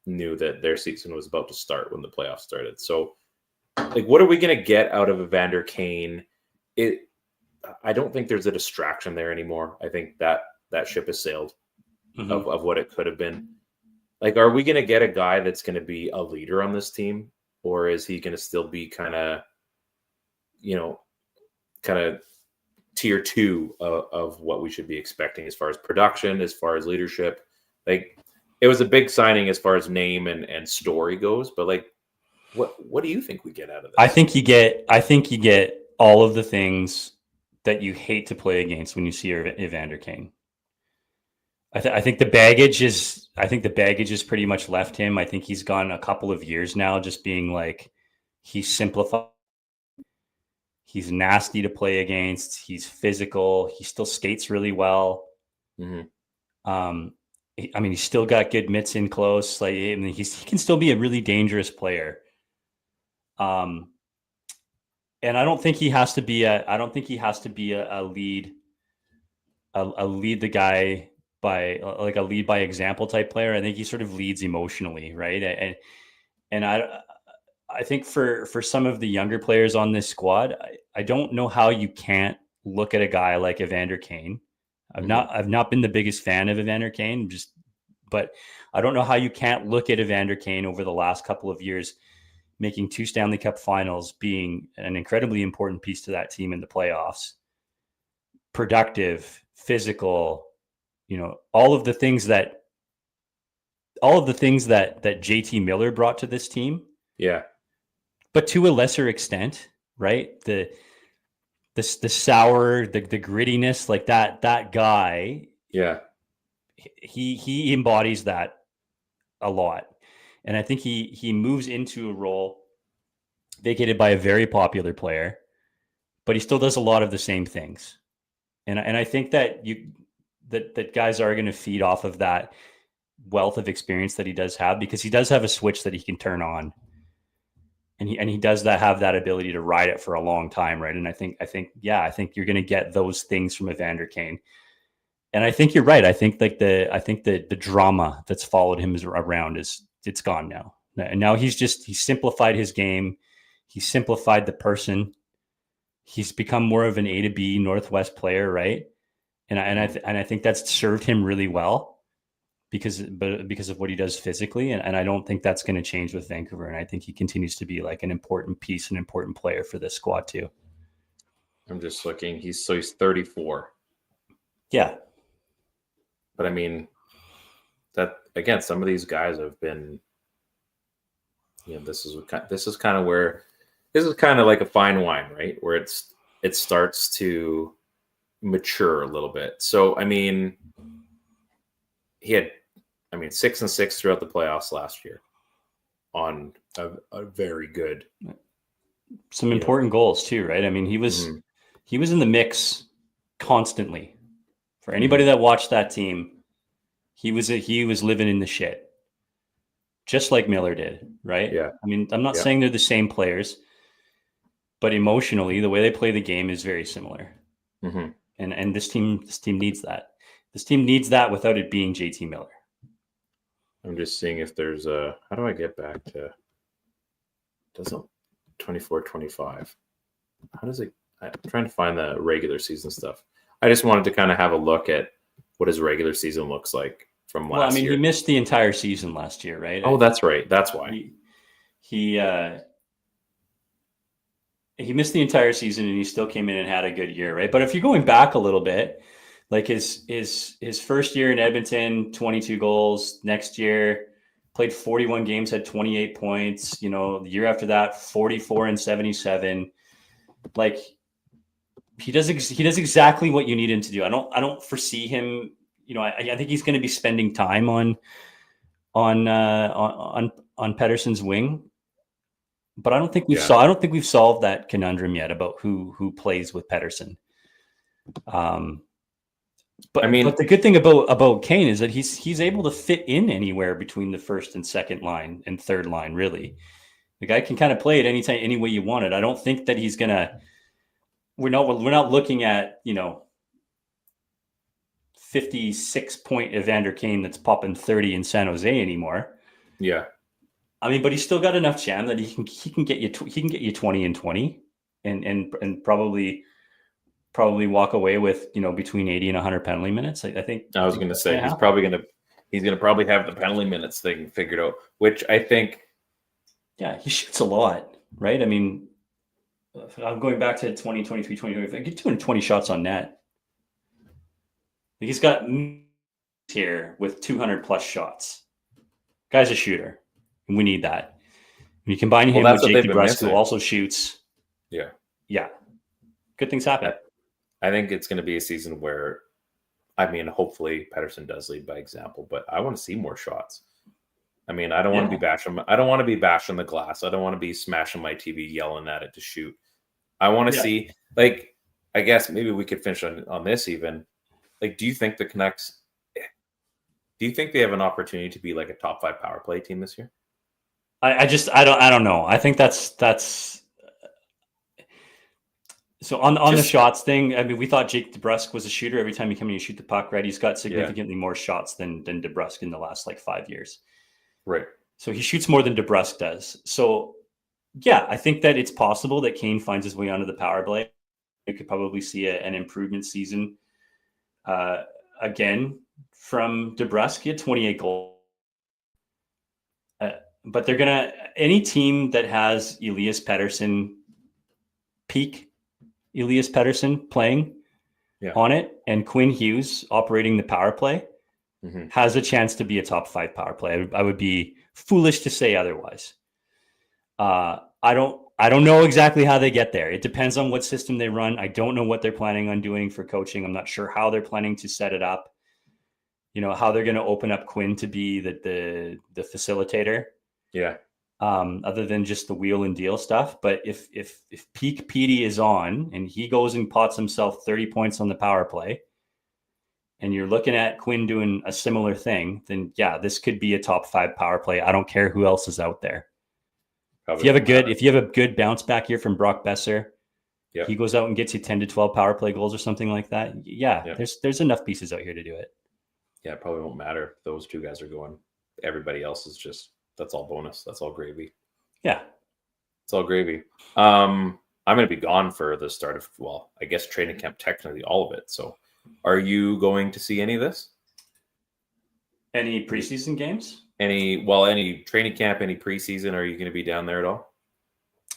knew that their season was about to start when the playoffs started. So, like, what are we going to get out of Evander Kane? I don't think there's a distraction there anymore. I think that ship has sailed of what it could have been. Like, are we going to get a guy that's going to be a leader on this team, or is he going to still be kind of tier 2 of what we should be expecting as far as production, as far as leadership? Like, it was a big signing as far as name and story goes, but like, what do you think we get out of this? I think you get all of the things that you hate to play against when you see Evander Kane. I think the baggage is pretty much left him. I think he's gone a couple of years now just being like, he's simplified. He's nasty to play against. He's physical. He still skates really well. I mean, he's still got good mitts in close. Like, I mean, he can still be a really dangerous player. And I don't think he has to be a lead, a lead the guy by like a lead by example type player. I think he sort of leads emotionally, right? And I think for some of the younger players on this squad, I don't know how you can't look at a guy like Evander Kane. I've not been the biggest fan of Evander Kane, but I don't know how you can't look at Evander Kane over the last couple of years, making 2 Stanley Cup finals, being an incredibly important piece to that team in the playoffs, productive, physical, all of the things that JT Miller brought to this team. Yeah. But to a lesser extent, right? The sour, the grittiness, like that guy. Yeah. He embodies that a lot. And I think he moves into a role vacated by a very popular player, but he still does a lot of the same things. And I think that that guys are going to feed off of that wealth of experience that he does have, because he does have a switch that he can turn on. And he does have that ability to ride it for a long time, right? And I think you're going to get those things from Evander Kane. And I think you're right. I think the drama that's followed him around it's gone now. And now he's simplified his game. He's simplified the person. He's become more of an A to B Northwest player, right? And I think that's served him really well because of what he does physically. And I don't think that's going to change with Vancouver. And I think he continues to be like an important piece, an important player for this squad too. I'm just looking. He's 34. Yeah. But I mean, that again, some of these guys have been, this is kind of like a fine wine, right? Where it starts to mature a little bit. So, I mean, he had, 6-6 throughout the playoffs last year on a very good. Some important goals too, right? I mean, he was in the mix constantly. For anybody that watched that team, he was living in the shit, just like Miller did, right? Yeah. I mean, I'm not saying they're the same players, but emotionally, the way they play the game is very similar. And this team needs that. This team needs that without it being JT Miller. I'm just seeing if there's how do I get back to 24-25? How does it? I'm trying to find the regular season stuff. I just wanted to kind of have a look at what his regular season looks like from last year. He missed the entire season last year, right? Oh, that's right. That's why. He missed the entire season and he still came in and had a good year, right? But if you're going back a little bit, like his first year in Edmonton, 22 goals. Next year, played 41 games, had 28 points. The year after that, 44 and 77. Like he does exactly what you need him to do. I don't foresee him. I think he's going to be spending time on Pettersson's wing. But I don't think we've solved that conundrum yet about who plays with Pettersson. But the good thing about Kane is that he's able to fit in anywhere between the first and second line and third line. Really, the guy can kind of play it anytime, any way you want it. I don't think that he's gonna. We're not looking at 56-point Evander Kane that's popping 30 in San Jose anymore. Yeah. But he's still got enough jam that he can get you 20 and 20 and probably walk away with between 80 and 100 penalty minutes. I think I was going to say he's going to probably have the penalty minutes thing figured out, which I think. Yeah, he shoots a lot, right? I'm going back to 2023, 2025. Get 220 shots on net. He's got here with 200 plus shots. Guy's a shooter. And we need that. When you combine him with Jake DeBrusk, who also shoots. Yeah. Yeah. Good things happen. I think it's going to be a season where, hopefully Pettersson does lead by example, but I want to see more shots. I don't want to be bashing. I don't want to be bashing the glass. I don't want to be smashing my TV, yelling at it to shoot. I want to see, I guess maybe we could finish on this even. like, do you think the Canucks? Do you think they have an opportunity to be like a top 5 power play team this year? I don't know. I think that's so on the shots thing. I mean, we thought Jake DeBrusk was a shooter. Every time you come in, you shoot the puck, right? He's got significantly more shots than DeBrusk in the last like 5 years. Right. So he shoots more than DeBrusk does. So yeah, I think that it's possible that Kane finds his way onto the power play. You could probably see an improvement season again from DeBrusk. He had 28 goals. But they're any team that has Elias Pettersson peak Elias Pettersson playing on it and Quinn Hughes operating the power play has a chance to be a top 5 power play. I would be foolish to say otherwise. I don't know exactly how they get there. It depends on what system they run. I don't know what they're planning on doing for coaching. I'm not sure how they're planning to set it up. How they're going to open up Quinn to be the facilitator. Yeah. Other than just the wheel and deal stuff. But if peak Petey is on and he goes and pots himself 30 points on the power play, and you're looking at Quinn doing a similar thing, then yeah, this could be a top 5 power play. I don't care who else is out there. If you have a good bounce back here from Brock Besser, he goes out and gets you 10 to 12 power play goals or something like that. Yeah. There's enough pieces out here to do it. Yeah, it probably won't matter if those 2 guys are going. Everybody else is just, that's all bonus. That's all gravy. Yeah. It's all gravy. I'm going to be gone for the start of, I guess training camp, technically all of it. So are you going to see any of this? Any preseason games? Any training camp, any preseason? Are you going to be down there at all?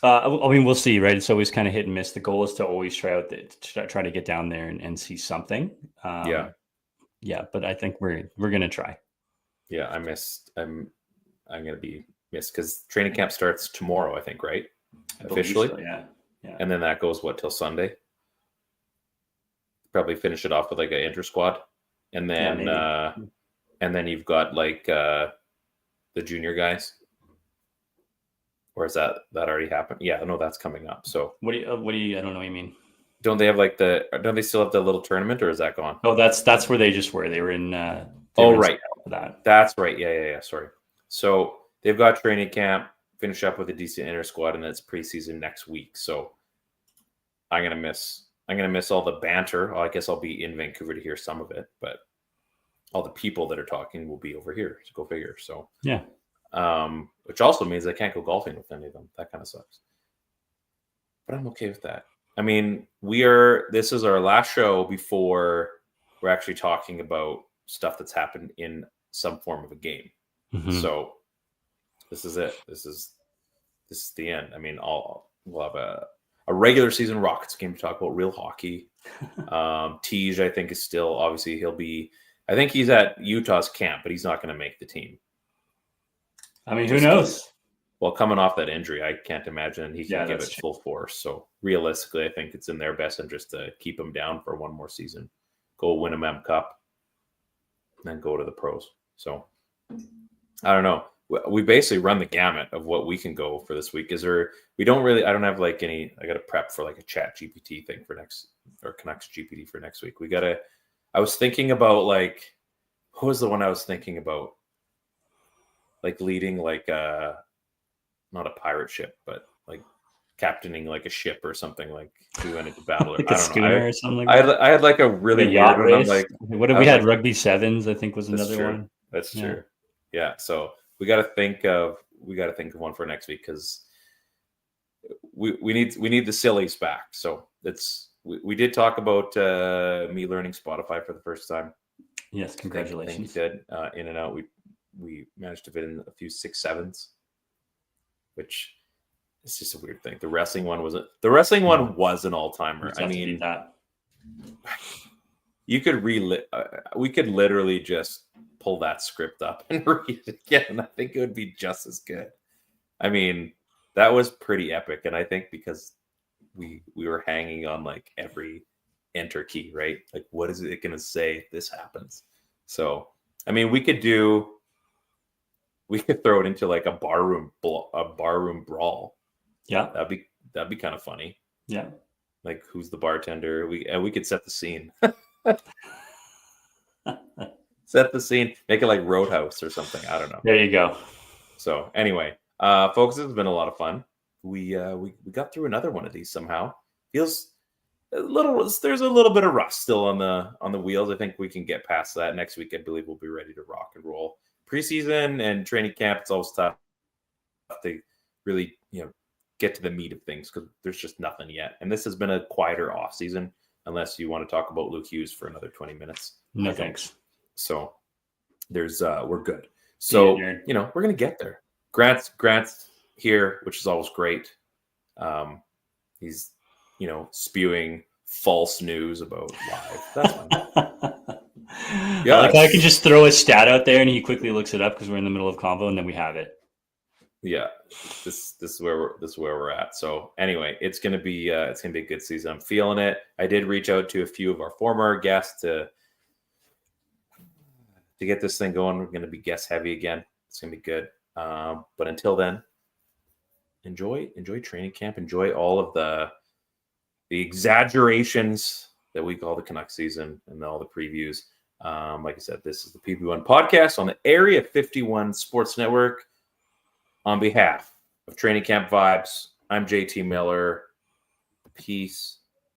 I mean, we'll see, right? It's always kind of hit and miss. The goal is to always try to get down there and see something. Yeah, but I think we're going to try. Yeah, I'm going to be missed because training camp starts tomorrow, I think, right? Officially. So, yeah. And then that goes till Sunday? Probably finish it off with like an inter squad. And then you've got like the junior guys. Or is that already happened? Yeah, no, that's coming up. So what do you I don't know what you mean. Don't they have don't they still have the little tournament, or is that gone? Oh, that's where they just were. They were in right. For that. That's right. Yeah. Sorry. So they've got training camp, finish up with a decent inter squad, and then it's preseason next week. So I'm gonna miss all the banter. I guess I'll be in Vancouver to hear some of it, but all the people that are talking will be over here. So go figure. So yeah. Which also means I can't go golfing with any of them. That kind of sucks. But I'm okay with that. I mean, this is our last show before we're actually talking about stuff that's happened in some form of a game. Mm-hmm. So this is it. This is the end. I mean, we'll have a regular season Rockets game to talk about real hockey. Tej, I think, is still, obviously I think he's at Utah's camp, but he's not going to make the team. I mean, who knows? Well, coming off that injury, I can't imagine he can give it full force. So realistically, I think it's in their best interest to keep him down for one more season, go win a Mem Cup, and then go to the pros. So I don't know. We basically run the gamut of what we can go for this week. I don't have like any, I got to prep for like a chat GPT thing for Canucks GPT for next week. I was thinking about who was the one I was thinking about? Like leading not a pirate ship, but like captaining like a ship or something, like we went into battle. Like a schooner or something like that. I had like a really yacht race. Like, what if we had rugby sevens? I think was another one. That's true. Yeah. So we got to think of one for next week because we need the sillies back. So we did talk about me learning Spotify for the first time. Yes, congratulations. I think you did in and out. We managed to fit in a few 6-7s, which is just a weird thing. The wrestling one was an all-timer. I mean, you could we could literally just pull that script up and read it again. I think it would be just as good. I mean, that was pretty epic. And I think because we were hanging on like every enter key, right? Like, what is it going to say if this happens? So, I mean, we could throw it into like a barroom brawl. Yeah. That'd be kind of funny. Yeah. Like, who's the bartender? We could set the scene. Set the scene. Make it like Roadhouse or something. I don't know. There you go. So anyway, folks, it's been a lot of fun. We got through another one of these somehow. Feels a little. There's a little bit of rust still on the wheels. I think we can get past that. Next week, I believe we'll be ready to rock and roll. Preseason and training camp, it's always tough to really get to the meat of things because there's just nothing yet. And this has been a quieter off season, unless you want to talk about Luke Hughes for another 20 minutes. No thanks. So there's we're good. So we're gonna get there. Grant's here, which is always great. He's spewing false news about live. That's fine. Yeah, I can just throw a stat out there and he quickly looks it up because we're in the middle of convo and then we have it. Yeah, this is where we're at. So anyway, it's gonna be a good season. I'm feeling it. I did reach out to a few of our former guests to get this thing going. We're gonna be guest heavy again. It's gonna be good. But until then, enjoy training camp. Enjoy all of the exaggerations that we call the Canucks season and all the previews. Like I said, this is the PP1 Podcast on the Area 51 Sports Network. On behalf of Training Camp Vibes, I'm JT Miller. Peace